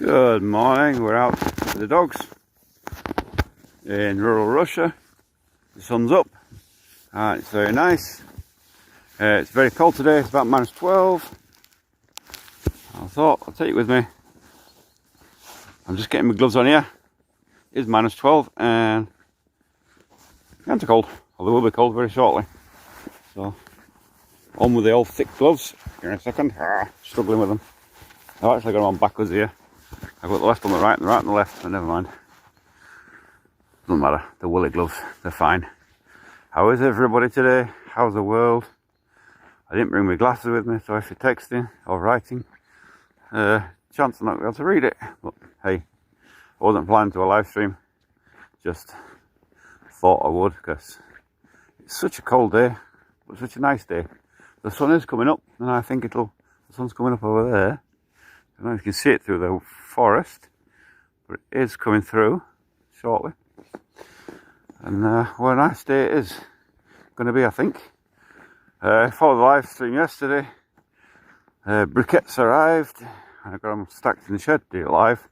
Good morning, we're out with the dogs in rural Russia. The sun's up and it's very nice. It's very cold today, it's about -12. I thought I'll take it with me. I'm just getting my gloves on here. It is -12 and kind of cold, although it will be cold very shortly. So on with the old thick gloves. Here in a second. Struggling with them. I've actually got them on backwards here. I've got the left on the right and the right on the left, but never mind. Doesn't matter, the woolly gloves, they're fine. How is everybody today? How's the world? I didn't bring my glasses with me, so if you're texting or writing, chance I'm not going to be able to read it. But hey, I wasn't planning to a live stream, just thought I would, because it's such a cold day, but such a nice day. The sun is coming up, and I think the sun's coming up over there. I don't know if you can see it through the forest, but it is coming through shortly. And what a nice day it is going to be, I think. I followed the live stream yesterday. Bricketts arrived, and I got them stacked in the shed, did it live.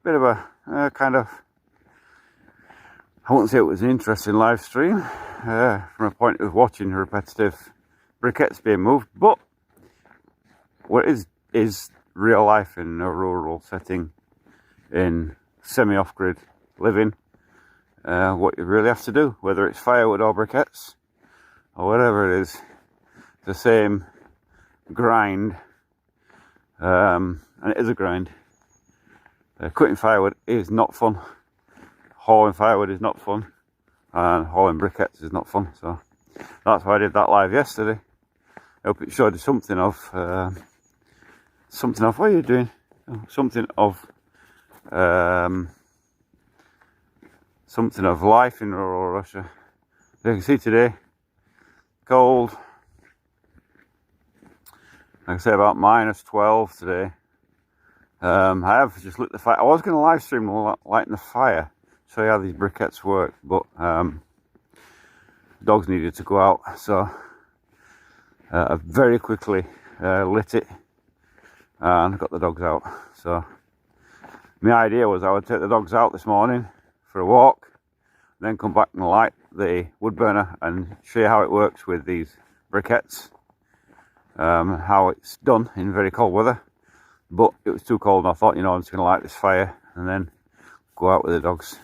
Bit of a kind of, I wouldn't say it was an interesting live stream from a point of watching repetitive briquettes being moved, but what is real life in a rural setting, in semi-off-grid living, what you really have to do, whether it's firewood or briquettes or whatever it is, the same grind, and it is a grind. Cutting firewood is not fun, hauling firewood is not fun, and hauling briquettes is not fun, so that's why I did that live yesterday. I hope it showed you something of what are you doing? Something of life in rural Russia. As you can see today, cold. Like I say, about -12 today. I have just lit the fire. I was going to live stream lighting the fire, show you how these briquettes work, but dogs needed to go out, so I very quickly lit it and got the dogs out. So my idea was I would take the dogs out this morning for a walk, then come back and light the wood burner and show you how it works with these briquettes, how it's done in very cold weather. But it was too cold and I thought, you know, I'm just going to light this fire and then go out with the dogs.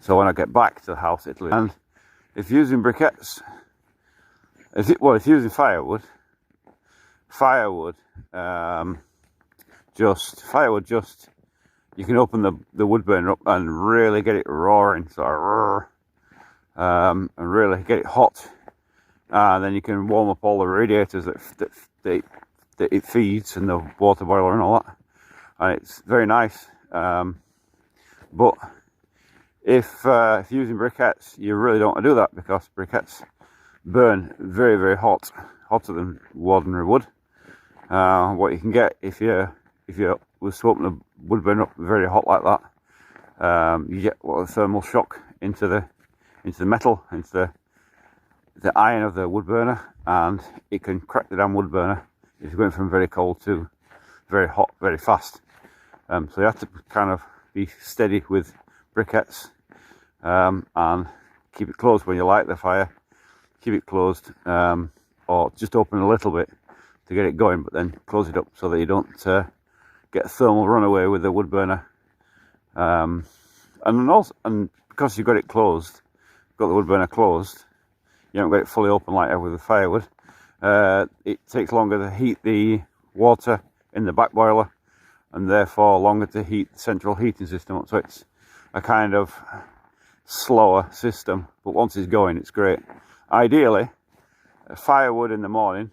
So when I get back to the house, it'll... And if you're using briquettes, if you're using firewood, you can open the wood burner up and really get it roaring, so and really get it hot, and then you can warm up all the radiators that it feeds, and the water boiler and all that, and it's very nice. But if you're using briquettes, you really don't want to do that, because briquettes burn very, very hot, hotter than ordinary wood. What you can get if you was to open the wood burner up very hot like that, you get a thermal shock into the metal, into the iron of the wood burner, and it can crack the damn wood burner if you're going from very cold to very hot very fast. So you have to kind of be steady with briquettes, and keep it closed when you light the fire. Keep it closed, or just open a little bit to get it going, but then close it up so that you don't get a thermal runaway with the wood burner. And because you've got it closed, got the wood burner closed, you haven't got it fully open like with the firewood. It takes longer to heat the water in the back boiler, and therefore longer to heat the central heating system up. So it's a kind of slower system, but once it's going, it's great. Ideally, firewood in the morning.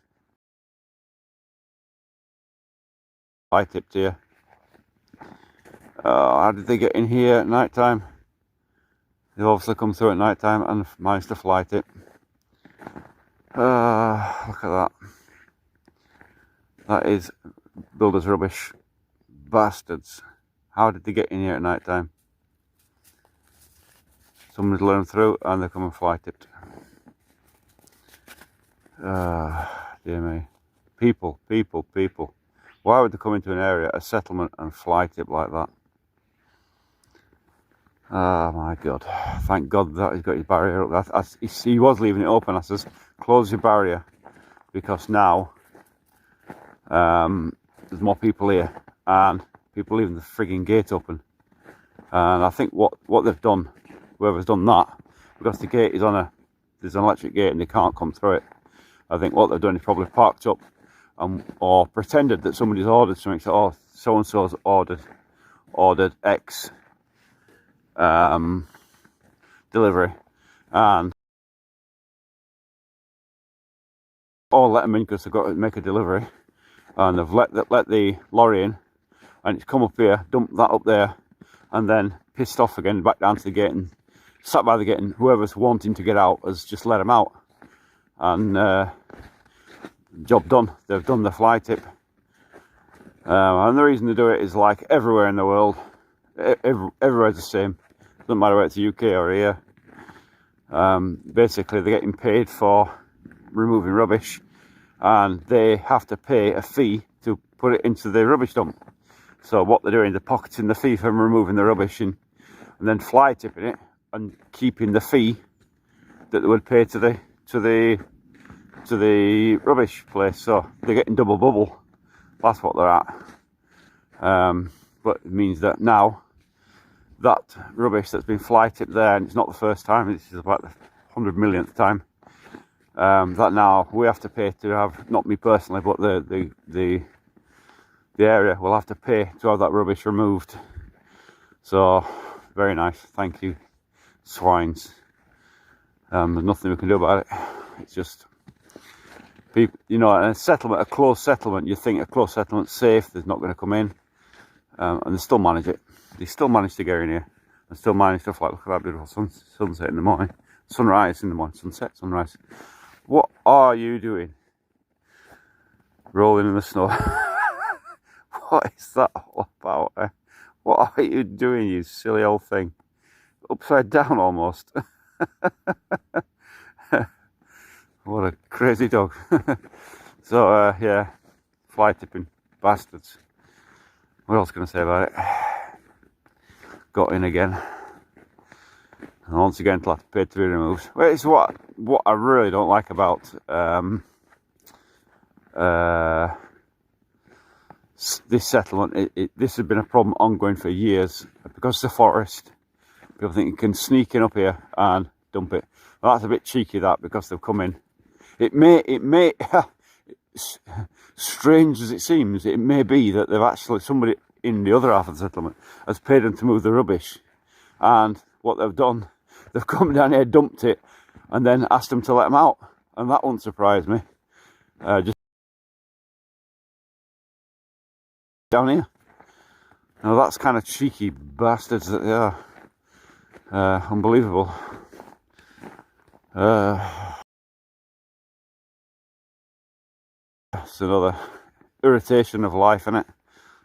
I tipped here. How did they get in here at night time? They've obviously come through at night time and managed to flight it. Look at that. That is builder's rubbish. Bastards. How did they get in here at night time? Someone's let them through and they come and fly tipped. Dear me. People. Why would they come into an area, a settlement, and fly tip like that? Oh my God. Thank God that he's got his barrier up. He was leaving it open. I says, close your barrier, because now there's more people here, and people leaving the frigging gate open. And I think what they've done, whoever's done that, because the gate is there's an electric gate and they can't come through it. I think what they've done is probably parked up or pretended that somebody's ordered something. So, oh, so and so's ordered X delivery, and let them in because they've got to make a delivery, and they've let the lorry in, and it's come up here, dumped that up there, and then pissed off again back down to the gate and sat by the gate, and whoever's wanting to get out has just let them out, and job done. They've done the fly tip, and the reason to do it is like everywhere in the world, everywhere's the same. Doesn't matter whether it's the UK or here. Basically, they're getting paid for removing rubbish, and they have to pay a fee to put it into the rubbish dump. So what they're doing, they're pocketing the fee from removing the rubbish and then fly tipping it and keeping the fee that they would pay to the rubbish place. So they're getting double bubble. That's what they're at. But it means that now that rubbish that's been fly tipped there, and it's not the first time, this is about the 100 millionth time, that now we have to pay to have, not me personally, but the area will have to pay to have that rubbish removed. So very nice, thank you, swines. There's nothing we can do about it. It's just people, you know, a settlement, a closed settlement, you think a closed settlement's safe, there's not going to come in, and they still manage it. They still manage to get in here and still manage stuff like, look at that beautiful sunset in the morning, sunrise in the morning, sunset, sunrise. What are you doing? Rolling in the snow. What is that all about? Eh? What are you doing, you silly old thing? Upside down almost. What a crazy dog. So, yeah, fly tipping bastards. What else can I say about it? Got in again. And once again, till I have to pay to be removed. Well, it's what I really don't like about this settlement. This has been a problem ongoing for years because it's a forest. People think you can sneak in up here and dump it. Well, that's a bit cheeky, that, because they've come in. It may, strange as it seems, it may be that they've actually, somebody in the other half of the settlement has paid them to move the rubbish, and what they've done, they've come down here, dumped it, and then asked them to let them out, and that won't surprise me. Just down here. Now that's kind of cheeky bastards that they are. Unbelievable. It's another irritation of life, isn't it?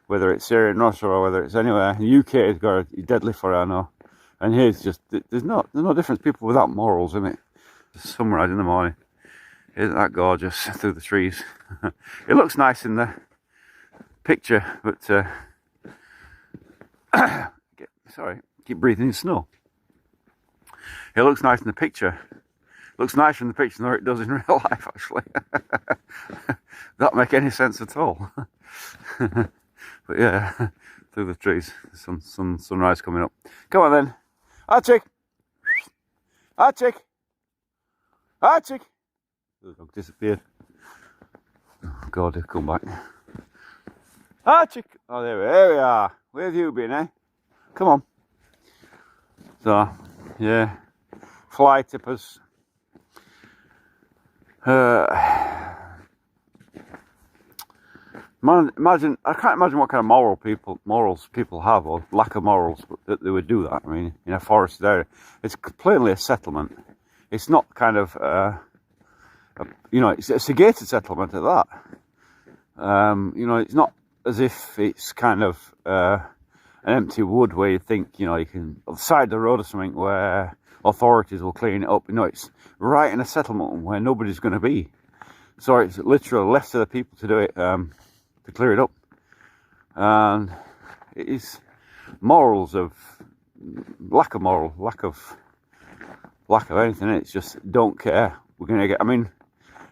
Whether it's here in Russia or whether it's anywhere. The UK has got a deadly for it, I know. And here's just, there's no difference. People without morals, isn't it? Just sunrise in the morning. Isn't that gorgeous through the trees? It looks nice in the picture, but sorry, keep breathing in snow. It looks nice in the picture. It looks nicer in the picture than it does in real life, actually. That make any sense at all. But yeah, through the trees, sunrise coming up. Come on then, Archie, Archie, Archie. The dog disappeared. Oh God, he'll come back. Archie. Oh, there we are. Where have you been, eh? Come on. So, yeah, fly tippers. Imagine, I can't imagine what kind of morals people have, or lack of morals, that they would do that. I mean, in a forested area, it's plainly a settlement. It's not kind of, you know, it's a gated settlement at that. You know, it's not as if it's kind of an empty wood where you think, you know, you can, on the side of the road or something where authorities will clean it up. You know, it's right in a settlement where nobody's going to be. So it's literally left to the people to do it, to clear it up. And it is morals of lack of moral, lack of anything. It's just don't care. We're gonna get. I mean,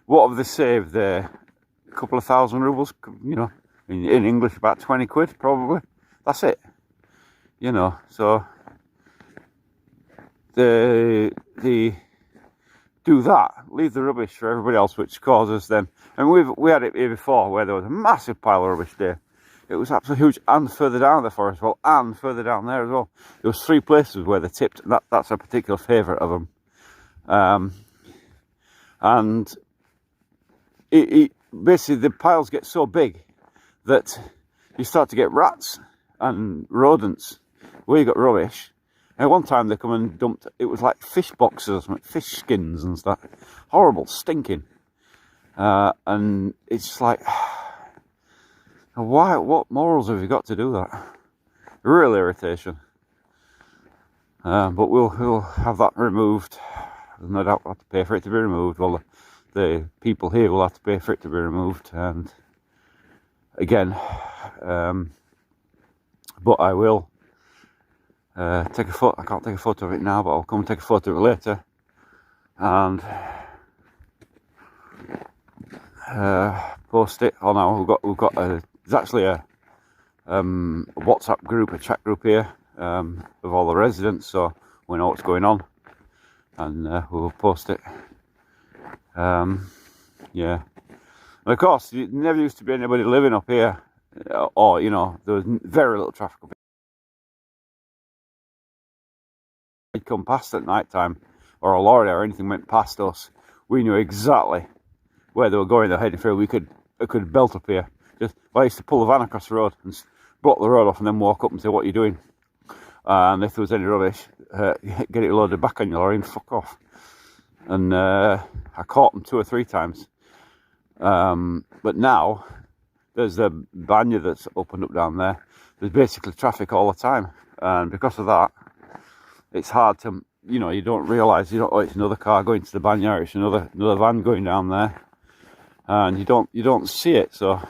what have they saved there? A couple of thousand rubles, you know, in English about 20 quid probably. That's it, you know. So they do that, leave the rubbish for everybody else, which causes them. And we had it here before where there was a massive pile of rubbish there. It was absolutely huge, and further down the forest as well, and further down there as well. There was 3 places where they tipped. That's a particular favourite of them. And basically the piles get so big that you start to get rats and rodents where you got rubbish. And one time they come and dumped, it was like fish boxes, fish skins and stuff. Horrible, stinking. And it's just like, why? What morals have you got to do that? Real irritation. But we'll have that removed. There's no doubt we'll have to pay for it to be removed. Well, the people here will have to pay for it to be removed. And again, but I will take a photo. I can't take a photo of it now, but I'll come and take a photo of it later. And post it. Oh no, we've got there's actually a WhatsApp group, a chat group here of all the residents, so we know what's going on, and we'll post it. Yeah, and of course, there never used to be anybody living up here, or you know, there was very little traffic up here. They'd come past at night time, or a lorry or anything went past us, we knew exactly where they were going. They're heading for. We could belt up here. Just, well, I used to pull the van across the road and block the road off, and then walk up and say, "What are you doing?" And if there was any rubbish, get it loaded back on your lorry and fuck off. And I caught them 2 or 3 times. But now there's the banya that's opened up down there. There's basically traffic all the time, and because of that, it's hard to, you know, you don't realise, oh, it's another car going to the banya, it's another van going down there, and you don't see it, so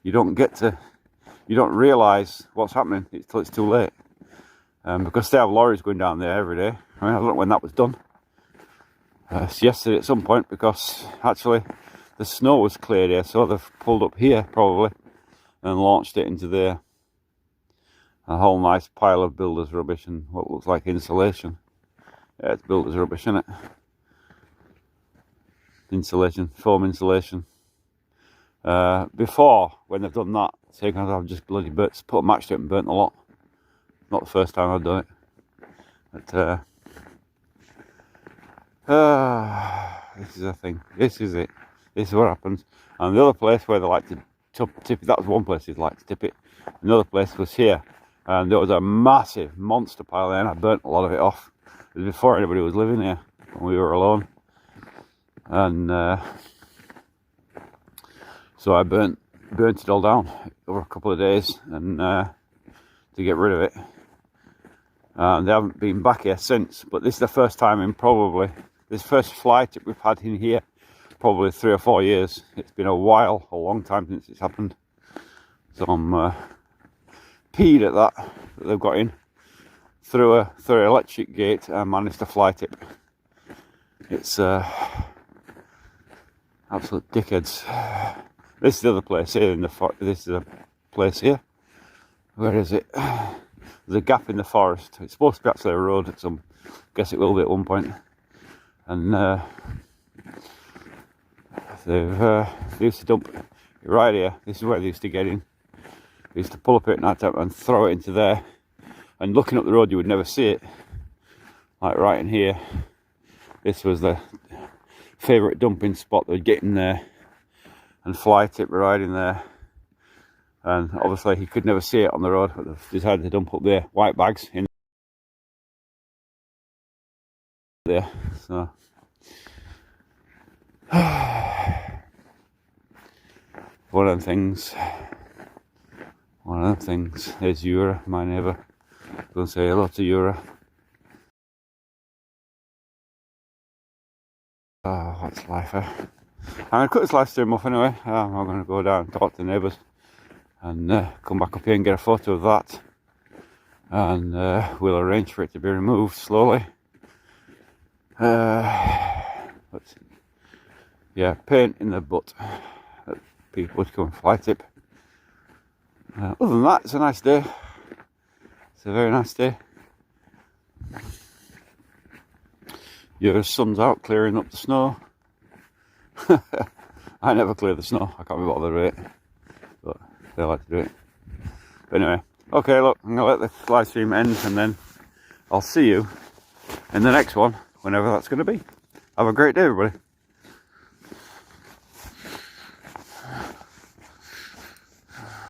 you don't realise what's happening till it's too late, because they have lorries going down there every day. I mean, I don't know when that was done. It's yesterday at some point, because actually the snow was cleared here, so they've pulled up here probably and launched it into there. A whole nice pile of builder's rubbish and what looks like insulation. Yeah, it's builder's rubbish, isn't it? Insulation, foam insulation. Before, when they've done that, I've just bloody put a match to it and burnt a lot. Not the first time I've done it. But this is a thing. This is it. This is what happens. And the other place where they like to tip it, that was one place they'd like to tip it. Another place was here. And there was a massive monster pile there, and I burnt a lot of it off. It was before anybody was living here, when we were alone. And so I burnt it all down over a couple of days, and to get rid of it. And they haven't been back here since, but this is the first time in probably, this first flight we've had in here, probably 3 or 4 years. It's been a while, a long time since it's happened. So I'm peed at that they've got in through an electric gate and managed to flight it. It's absolute dickheads. This is the other place here this is a place here. Where is it? There's a gap in the forest. It's supposed to be actually a road at some, guess it will be at one point. And they used to dump it right here. This is where they used to get in. They used to pull up at night time and throw it into there. And looking up the road, you would never see it. Like right in here. This was the favourite dumping spot. They'd get in there and flight it right in there. And obviously, he could never see it on the road, but they've decided to dump up their white bags in there. So, one of them things. There's Yura, my neighbour. Go say hello to Yura. Oh, what's life, eh? I'm going to cut this live stream off anyway. I'm going to go down and talk to the neighbours. and come back up here and get a photo of that, and we'll arrange for it to be removed slowly. But yeah, pain in the butt that people would come fly tip. Other than that, it's a nice day. It's a very nice day. Your sun's out clearing up the snow. I never clear the snow, I can't be bothered with it, but they like to do it. But anyway, okay, look, I'm going to let the live stream end, and then I'll see you in the next one, whenever that's going to be. Have a great day, everybody.